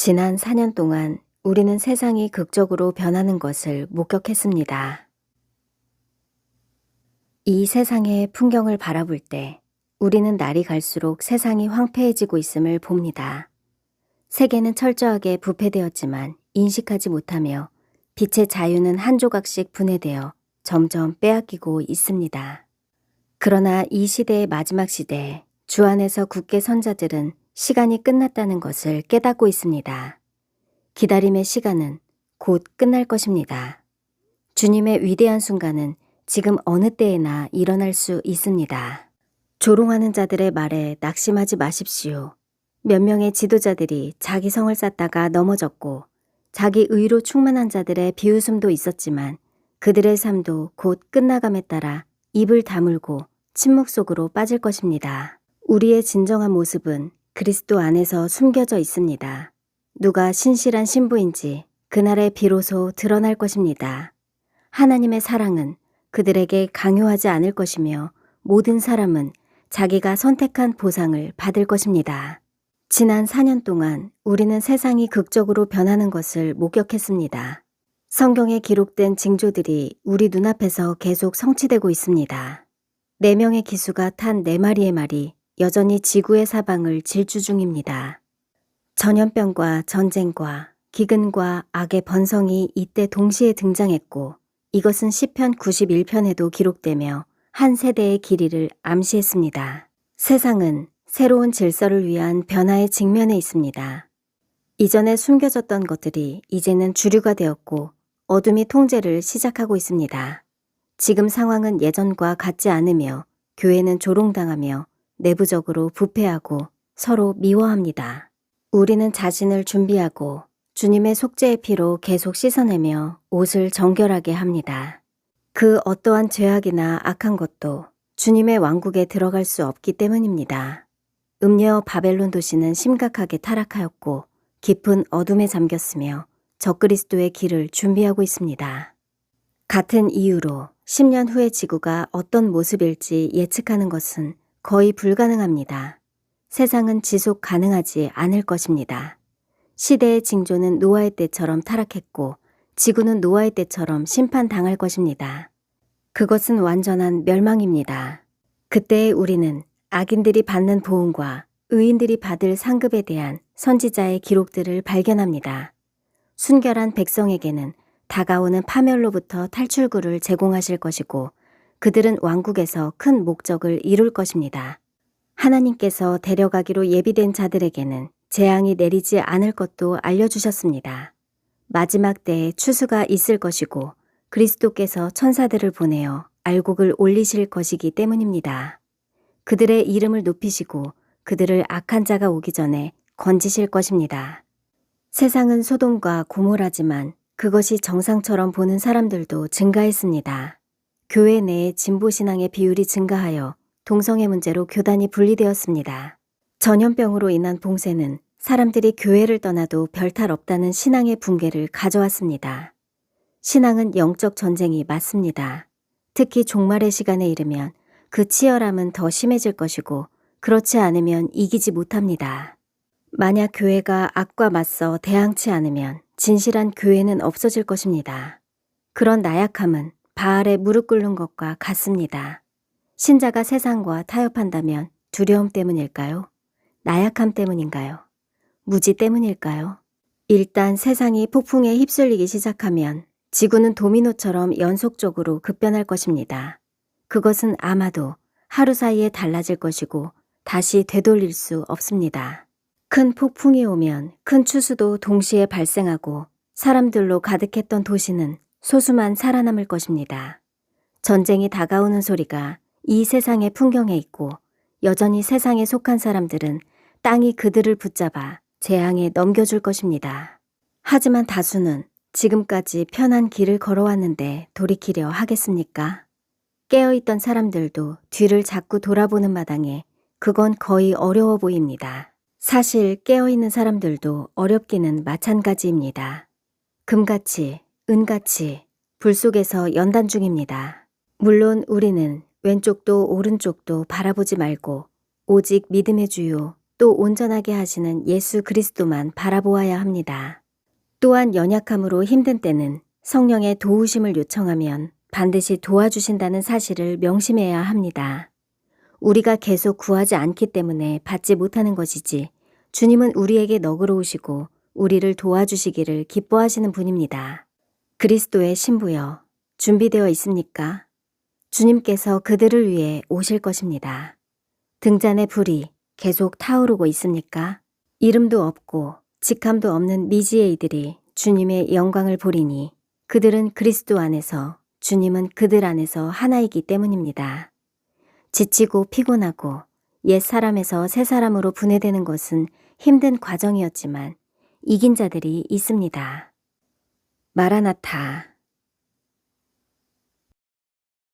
지난 4년 동안 우리는 세상이 극적으로 변하는 것을 목격했습니다. 이 세상의 풍경을 바라볼 때 우리는 날이 갈수록 세상이 황폐해지고 있음을 봅니다. 세계는 철저하게 부패되었지만 인식하지 못하며 빛의 자유는 한 조각씩 분해되어 점점 빼앗기고 있습니다. 그러나 이 시대의 마지막 시대에 주 안에서 굳게 선 자들은 시간이 끝났다는 것을 깨닫고 있습니다. 기다림의 시간은 곧 끝날 것입니다. 주님의 위대한 순간은 지금 어느 때에나 일어날 수 있습니다. 조롱하는 자들의 말에 낙심하지 마십시오. 몇 명의 지도자들이 자기 성을 쌓다가 넘어졌고 자기 의로 충만한 자들의 비웃음도 있었지만 그들의 삶도 곧 끝나감에 따라 입을 다물고 침묵 속으로 빠질 것입니다. 우리의 진정한 모습은 그리스도 안에서 숨겨져 있습니다. 누가 신실한 신부인지 그날에 비로소 드러날 것입니다. 하나님의 사랑은 그들에게 강요하지 않을 것이며 모든 사람은 자기가 선택한 보상을 받을 것입니다. 지난 4년 동안 우리는 세상이 극적으로 변하는 것을 목격했습니다. 성경에 기록된 징조들이 우리 눈앞에서 계속 성취되고 있습니다. 4명의 기수가 탄 4마리의 말이 여전히 지구의 사방을 질주 중입니다. 전염병과 전쟁과 기근과 악의 번성이 이때 동시에 등장했고 이것은 시편 91편에도 기록되며 한 세대의 길이를 암시했습니다. 세상은 새로운 질서를 위한 변화의 직면에 있습니다. 이전에 숨겨졌던 것들이 이제는 주류가 되었고 어둠이 통제를 시작하고 있습니다. 지금 상황은 예전과 같지 않으며 교회는 조롱당하며 내부적으로 부패하고 서로 미워합니다. 우리는 자신을 준비하고 주님의 속죄의 피로 계속 씻어내며 옷을 정결하게 합니다. 그 어떠한 죄악이나 악한 것도 주님의 왕국에 들어갈 수 없기 때문입니다. 음녀 바벨론 도시는 심각하게 타락하였고 깊은 어둠에 잠겼으며 적그리스도의 길을 준비하고 있습니다. 같은 이유로 10년 후의 지구가 어떤 모습일지 예측하는 것은 거의 불가능합니다. 세상은 지속 가능하지 않을 것입니다. 시대의 징조는 노아의 때처럼 타락했고 지구는 노아의 때처럼 심판당할 것입니다. 그것은 완전한 멸망입니다. 그때의 우리는 악인들이 받는 보응과 의인들이 받을 상급에 대한 선지자의 기록들을 발견합니다. 순결한 백성에게는 다가오는 파멸로부터 탈출구를 제공하실 것이고 그들은 왕국에서 큰 목적을 이룰 것입니다. 하나님께서 데려가기로 예비된 자들에게는 재앙이 내리지 않을 것도 알려주셨습니다. 마지막 때에 추수가 있을 것이고 그리스도께서 천사들을 보내어 알곡을 올리실 것이기 때문입니다. 그들의 이름을 높이시고 그들을 악한 자가 오기 전에 건지실 것입니다. 세상은 소돔과 고모라지만 그것이 정상처럼 보는 사람들도 증가했습니다. 교회 내에 진보신앙의 비율이 증가하여 동성애 문제로 교단이 분리되었습니다. 전염병으로 인한 봉쇄는 사람들이 교회를 떠나도 별탈 없다는 신앙의 붕괴를 가져왔습니다. 신앙은 영적 전쟁이 맞습니다. 특히 종말의 시간에 이르면 그 치열함은 더 심해질 것이고 그렇지 않으면 이기지 못합니다. 만약 교회가 악과 맞서 대항치 않으면 진실한 교회는 없어질 것입니다. 그런 나약함은 바알에 무릎 꿇는 것과 같습니다. 신자가 세상과 타협한다면 두려움 때문일까요? 나약함 때문인가요? 무지 때문일까요? 일단 세상이 폭풍에 휩쓸리기 시작하면 지구는 도미노처럼 연속적으로 급변할 것입니다. 그것은 아마도 하루 사이에 달라질 것이고 다시 되돌릴 수 없습니다. 큰 폭풍이 오면 큰 추수도 동시에 발생하고 사람들로 가득했던 도시는 소수만 살아남을 것입니다. 전쟁이 다가오는 소리가 이 세상의 풍경에 있고 여전히 세상에 속한 사람들은 땅이 그들을 붙잡아 재앙에 넘겨줄 것입니다. 하지만 다수는 지금까지 편한 길을 걸어왔는데 돌이키려 하겠습니까? 깨어있던 사람들도 뒤를 자꾸 돌아보는 마당에 그건 거의 어려워 보입니다. 사실 깨어있는 사람들도 어렵기는 마찬가지입니다. 금같이, 은같이 불 속에서 연단 중입니다. 물론 우리는 왼쪽도 오른쪽도 바라보지 말고 오직 믿음의 주요 또 온전하게 하시는 예수 그리스도만 바라보아야 합니다. 또한 연약함으로 힘든 때는 성령의 도우심을 요청하면 반드시 도와주신다는 사실을 명심해야 합니다. 우리가 계속 구하지 않기 때문에 받지 못하는 것이지 주님은 우리에게 너그러우시고 우리를 도와주시기를 기뻐하시는 분입니다. 그리스도의 신부여, 준비되어 있습니까? 주님께서 그들을 위해 오실 것입니다. 등잔의 불이 계속 타오르고 있습니까? 이름도 없고 직함도 없는 미지의 이들이 주님의 영광을 보리니 그들은 그리스도 안에서, 주님은 그들 안에서 하나이기 때문입니다. 지치고 피곤하고 옛 사람에서 새 사람으로 분해되는 것은 힘든 과정이었지만 이긴 자들이 있습니다. 마라나타,